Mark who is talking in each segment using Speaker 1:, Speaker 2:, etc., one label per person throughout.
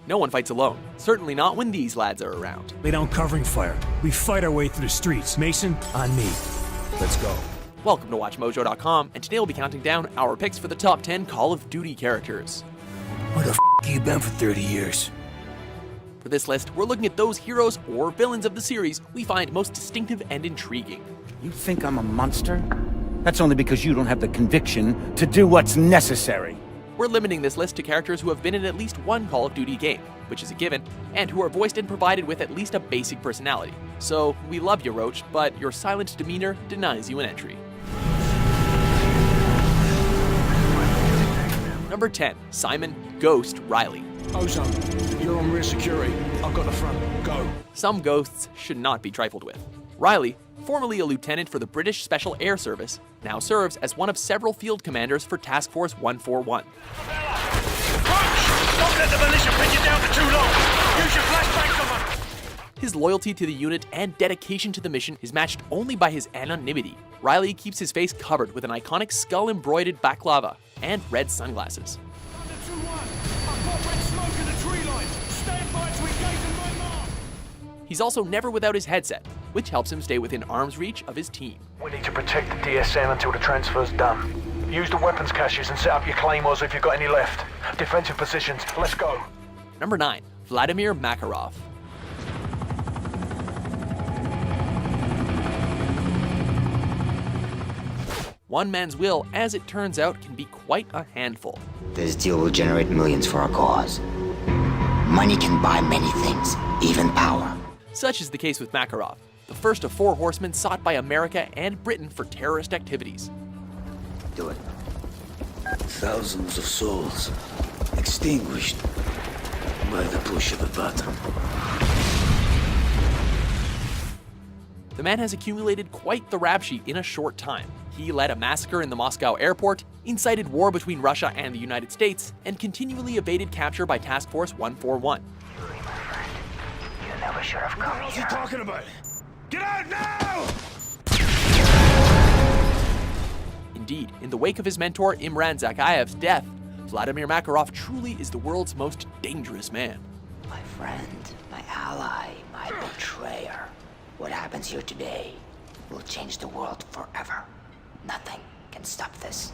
Speaker 1: No one fights alone, certainly not when these lads are around.
Speaker 2: Lay down covering fire. We fight our way through the streets. Mason, on me. Let's go.
Speaker 1: Welcome to WatchMojo.com, and today we'll be counting down our picks for the top 10 Call of Duty characters.
Speaker 2: Where the have you been for 30 years?
Speaker 1: For this list, we're looking at those heroes or villains of the series we find most distinctive and intriguing.
Speaker 3: You think I'm a monster? That's only because you don't have the conviction to do what's necessary.
Speaker 1: We're limiting this list to characters who have been in at least one Call of Duty game, which is a given, and who are voiced and provided with at least a basic personality. So, we love you, Roach, but your silent demeanor denies you an entry. Number 10, Simon Ghost Riley.
Speaker 2: Ozone, you're on rear security. I've got the front. Go.
Speaker 1: Some ghosts should not be trifled with. Riley, formerly a lieutenant for the British Special Air Service, now serves as one of several field commanders for Task Force 141.
Speaker 4: Don't let the militia pin you down for too long! Use your flashbang command!
Speaker 1: His loyalty to the unit and dedication to the mission is matched only by his anonymity. Riley keeps his face covered with an iconic skull-embroidered balaclava and red sunglasses. He's also never without his headset, which helps him stay within arm's reach of his team.
Speaker 5: We need to protect the DSM until the transfer's done. Use the weapons caches and set up your claymores if you've got any left. Defensive positions, let's go.
Speaker 1: Number 9, Vladimir Makarov. One man's will, as it turns out, can be quite a handful.
Speaker 6: This deal will generate millions for our cause. Money can buy many things, even power.
Speaker 1: Such is the case with Makarov, the first of 4 horsemen sought by America and Britain for terrorist activities.
Speaker 6: Do it.
Speaker 7: Thousands of souls extinguished by the push of a button.
Speaker 1: The man has accumulated quite the rap sheet in a short time. He led a massacre in the Moscow airport, incited war between Russia and the United States, and continually evaded capture by Task Force 141.
Speaker 6: You never should have come here.
Speaker 2: What's he talking about? Get out now!
Speaker 1: Indeed, in the wake of his mentor Imran Zakayev's death, Vladimir Makarov truly is the world's most dangerous man.
Speaker 6: My friend, my ally, my betrayer. What happens here today will change the world forever. Nothing can stop this.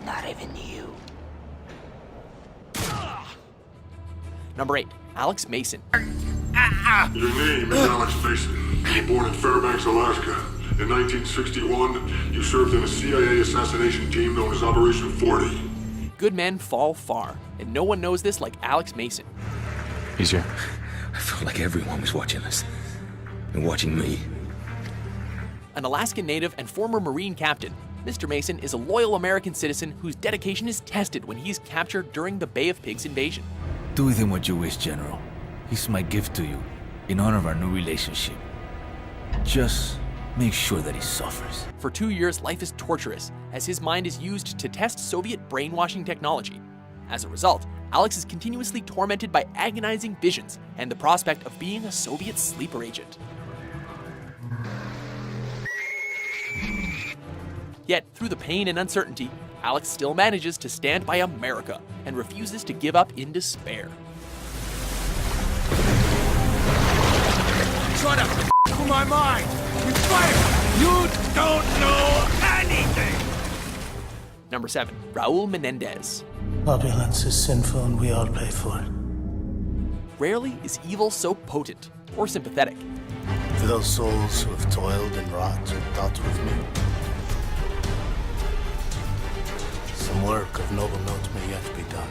Speaker 6: Not even you.
Speaker 1: Number 8, Alex Mason.
Speaker 8: Your name is Alex Mason. You were born in Fairbanks, Alaska. In 1961, you served in a CIA assassination team known as Operation 40.
Speaker 1: Good men fall far, and no one knows this like Alex Mason.
Speaker 7: Easier. I felt like everyone was watching us. And watching me.
Speaker 1: An Alaskan native and former Marine captain, Mr. Mason is a loyal American citizen whose dedication is tested when he's captured during the Bay of Pigs invasion.
Speaker 9: Do with him what you wish, General. He's my gift to you, in honor of our new relationship. Just make sure that he suffers.
Speaker 1: For 2 years, life is torturous, as his mind is used to test Soviet brainwashing technology. As a result, Alex is continuously tormented by agonizing visions and the prospect of being a Soviet sleeper agent. Yet, through the pain and uncertainty, Alex still manages to stand by America and refuses to give up in despair.
Speaker 2: Try to with my mind. You fight. You don't know anything.
Speaker 1: Number 7, Raul Menendez.
Speaker 10: Opulence is sinful and we all pay for it.
Speaker 1: Rarely is evil so potent or sympathetic.
Speaker 10: For those souls who have toiled and wrought and thought with me, some work of noble note may yet be done.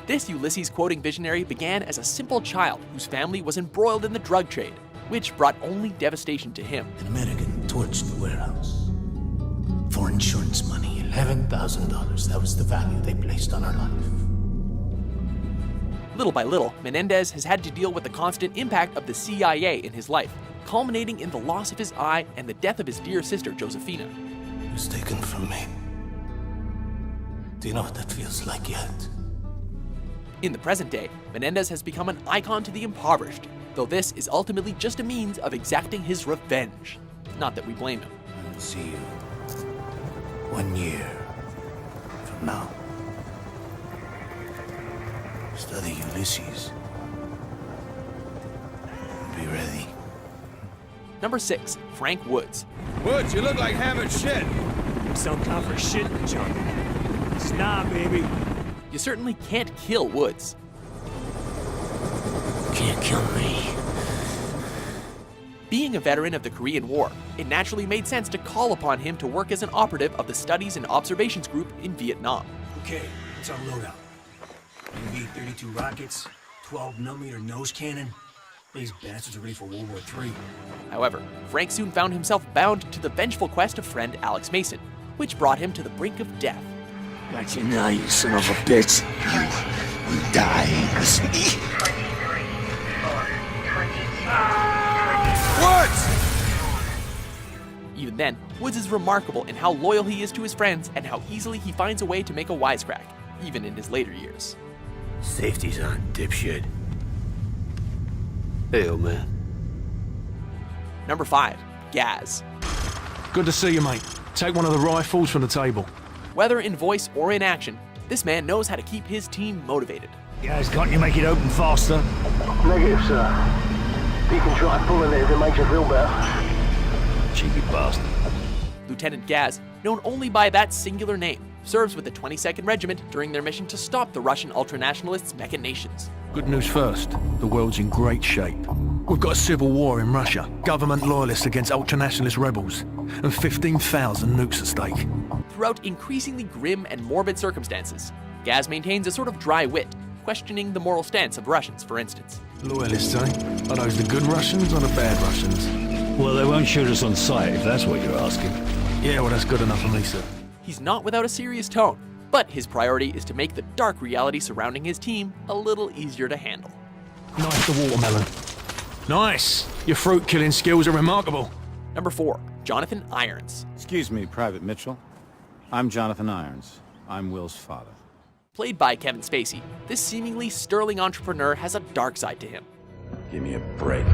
Speaker 1: This Ulysses-quoting visionary began as a simple child whose family was embroiled in the drug trade, which brought only devastation to him.
Speaker 10: An American torched the warehouse. For insurance money, $11,000. That was the value they placed on our life.
Speaker 1: Little by little, Menendez has had to deal with the constant impact of the CIA in his life, culminating in the loss of his eye and the death of his dear sister, Josefina.
Speaker 10: It was taken from me. Do you know what that feels like yet?
Speaker 1: In the present day, Menendez has become an icon to the impoverished, though this is ultimately just a means of exacting his revenge. Not that we blame him.
Speaker 10: I will see you 1 year from now. Study Ulysses. Be ready.
Speaker 1: Number 6. Frank Woods.
Speaker 2: Woods, you look like hammered shit. Some time for shit, John. It's not, baby.
Speaker 1: You certainly can't kill Woods.
Speaker 10: Can't kill me.
Speaker 1: Being a veteran of the Korean War, it naturally made sense to call upon him to work as an operative of the Studies and Observations Group in Vietnam.
Speaker 10: Okay, what's our loadout? MV-32 rockets, 12mm nose cannon. These bastards are ready for World War III.
Speaker 1: However, Frank soon found himself bound to the vengeful quest of friend Alex Mason, which brought him to the brink of death.
Speaker 7: Got you now, you son of a bitch. You will die in the sea.
Speaker 2: Woods!
Speaker 1: Even then, Woods is remarkable in how loyal he is to his friends and how easily he finds a way to make a wisecrack, even in his later years.
Speaker 10: Safety's on, dipshit.
Speaker 7: Hey, old man.
Speaker 1: Number 5. Gaz.
Speaker 2: Good to see you, mate. Take one of the rifles from the table.
Speaker 1: Whether in voice or in action, this man knows how to keep his team motivated.
Speaker 10: Guys, can't you make it open faster?
Speaker 5: Negative, sir. You can try pulling it if it makes you feel better.
Speaker 10: Cheeky bastard.
Speaker 1: Lieutenant Gaz, known only by that singular name, serves with the 22nd Regiment during their mission to stop the Russian ultranationalists' machinations.
Speaker 2: Good news first. The world's in great shape. We've got a civil war in Russia. Government loyalists against ultranationalist rebels. And 15,000 nukes at stake.
Speaker 1: Throughout increasingly grim and morbid circumstances, Gaz maintains a sort of dry wit, questioning the moral stance of Russians, for instance.
Speaker 2: Loyalists, eh? Are those the good Russians or the bad Russians?
Speaker 10: Well, they won't shoot us on sight, if that's what you're asking.
Speaker 2: Yeah, well, that's good enough for me, sir.
Speaker 1: He's not without a serious tone, but his priority is to make the dark reality surrounding his team a little easier to handle.
Speaker 2: Nice, the watermelon. Nice! Your fruit-killing skills are remarkable.
Speaker 1: Number 4. Jonathan Irons.
Speaker 3: Excuse me, Private Mitchell. I'm Jonathan Irons. I'm Will's father.
Speaker 1: Played by Kevin Spacey, this seemingly sterling entrepreneur has a dark side to him.
Speaker 7: Give me a break.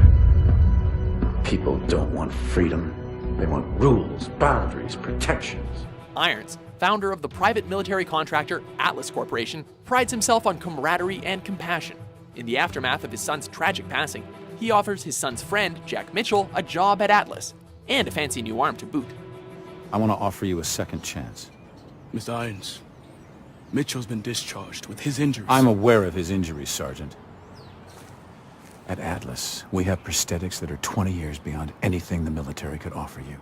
Speaker 7: People don't want freedom. They want rules, boundaries, protections.
Speaker 1: Irons, founder of the private military contractor Atlas Corporation, prides himself on camaraderie and compassion. In the aftermath of his son's tragic passing, he offers his son's friend, Jack Mitchell, a job at Atlas, and a fancy new arm to boot.
Speaker 3: I want to offer you a second chance.
Speaker 2: Mr. Irons, Mitchell's been discharged with his injuries.
Speaker 3: I'm aware of his injuries, Sergeant. At Atlas, we have prosthetics that are 20 years beyond anything the military could offer you.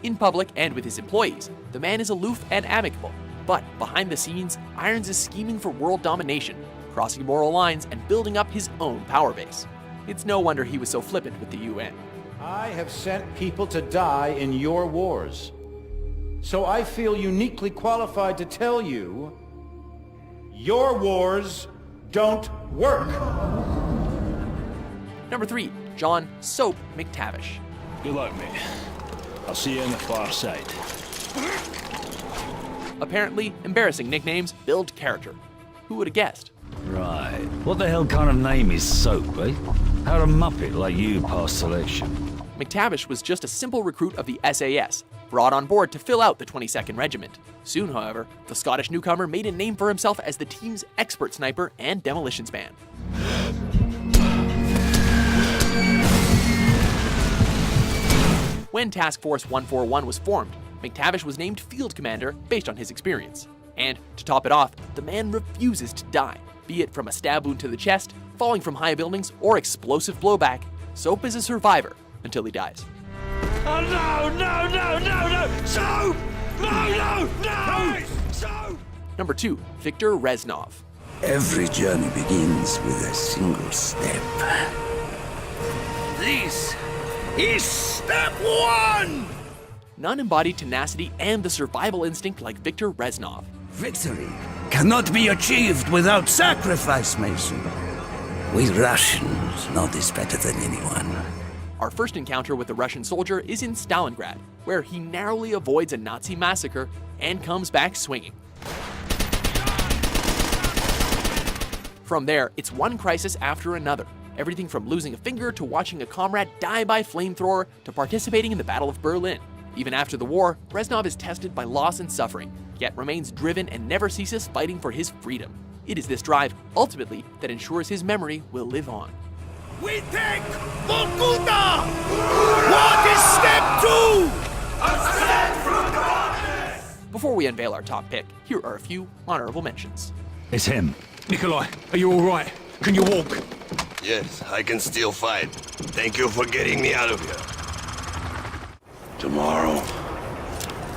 Speaker 1: In public and with his employees, the man is aloof and amicable, but behind the scenes, Irons is scheming for world domination, crossing moral lines and building up his own power base. It's no wonder he was so flippant with the UN.
Speaker 3: I have sent people to die in your wars. So I feel uniquely qualified to tell you, your wars don't work.
Speaker 1: Number 3. John Soap McTavish.
Speaker 10: Good luck, mate. I'll see you on the far side.
Speaker 1: Apparently, embarrassing nicknames build character. Who would have guessed?
Speaker 11: Right. What the hell kind of name is Soap, eh? How'd a muppet like you pass selection?
Speaker 1: McTavish was just a simple recruit of the SAS, brought on board to fill out the 22nd Regiment. Soon, however, the Scottish newcomer made a name for himself as the team's expert sniper and demolitions man. When Task Force 141 was formed, McTavish was named field commander based on his experience. And to top it off, the man refuses to die, be it from a stab wound to the chest, falling from high buildings, or explosive blowback. Soap is a survivor until he dies.
Speaker 4: Oh no, no, no, no, no! Soap! No, no, no! Soap!
Speaker 1: Number 2. Viktor Reznov.
Speaker 7: Every journey begins with a single step.
Speaker 4: This is step 1!
Speaker 1: None embodied tenacity and the survival instinct like Viktor Reznov.
Speaker 7: Victory cannot be achieved without sacrifice, Mason. We Russians know this better than anyone.
Speaker 1: Our first encounter with the Russian soldier is in Stalingrad, where he narrowly avoids a Nazi massacre and comes back swinging. From there, it's one crisis after another. Everything from losing a finger to watching a comrade die by flamethrower to participating in the Battle of Berlin. Even after the war, Reznov is tested by loss and suffering, yet remains driven and never ceases fighting for his freedom. It is this drive, ultimately, that ensures his memory will live on.
Speaker 4: We take Vorkuta! What is step 2? Ascend from darkness!
Speaker 1: Before we unveil our top pick, here are a few honorable mentions.
Speaker 11: It's him.
Speaker 2: Nikolai, are you all right? Can you walk?
Speaker 12: Yes, I can still fight. Thank you for getting me out of here.
Speaker 8: Tomorrow,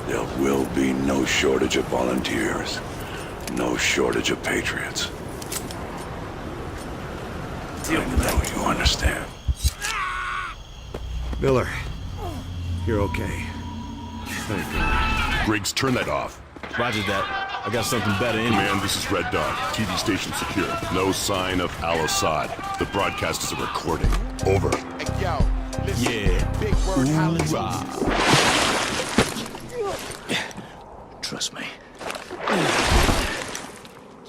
Speaker 8: there will be no shortage of volunteers. No shortage of patriots. I know you understand.
Speaker 10: Miller, you're okay. Thank God.
Speaker 8: Briggs, turn that off.
Speaker 10: Roger that. I got something better in
Speaker 8: Man, this is Red Dot. TV station secure. No sign of Al-Assad. The broadcast is a recording. Over.
Speaker 4: Hey, yo, listen.
Speaker 10: Yeah.
Speaker 4: Big word
Speaker 10: Trust me.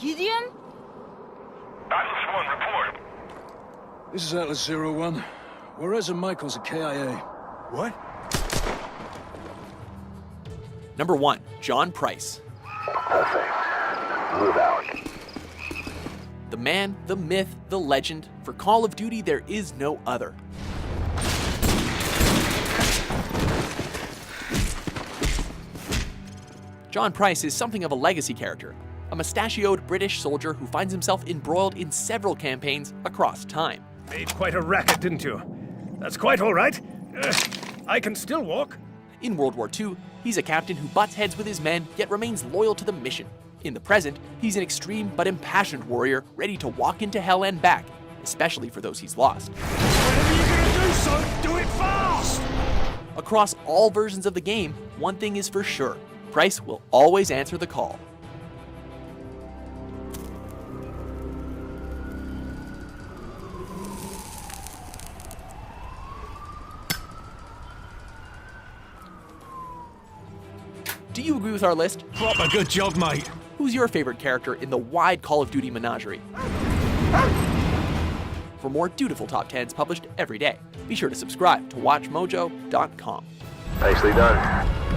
Speaker 13: Gideon?
Speaker 5: Atlas 1, report.
Speaker 14: This is Atlas 01. We're Ezra Michaels at KIA.
Speaker 10: What?
Speaker 1: Number 1, John Price.
Speaker 5: Perfect. Move out.
Speaker 1: The man, the myth, the legend. For Call of Duty, there is no other. John Price is something of a legacy character, a mustachioed British soldier who finds himself embroiled in several campaigns across time.
Speaker 15: Made quite a racket, didn't you? That's quite all right. I can still walk.
Speaker 1: In World War II, he's a captain who butts heads with his men, yet remains loyal to the mission. In the present, he's an extreme but impassioned warrior ready to walk into hell and back, especially for those he's lost.
Speaker 4: Whatever you're gonna do, son, do it fast!
Speaker 1: Across all versions of the game, one thing is for sure. Price will always answer the call. Do you agree with our list?
Speaker 2: Proper good job, mate.
Speaker 1: Who's your favorite character in the wide Call of Duty menagerie? For more dutiful top 10s published every day, be sure to subscribe to WatchMojo.com.
Speaker 5: Nicely done.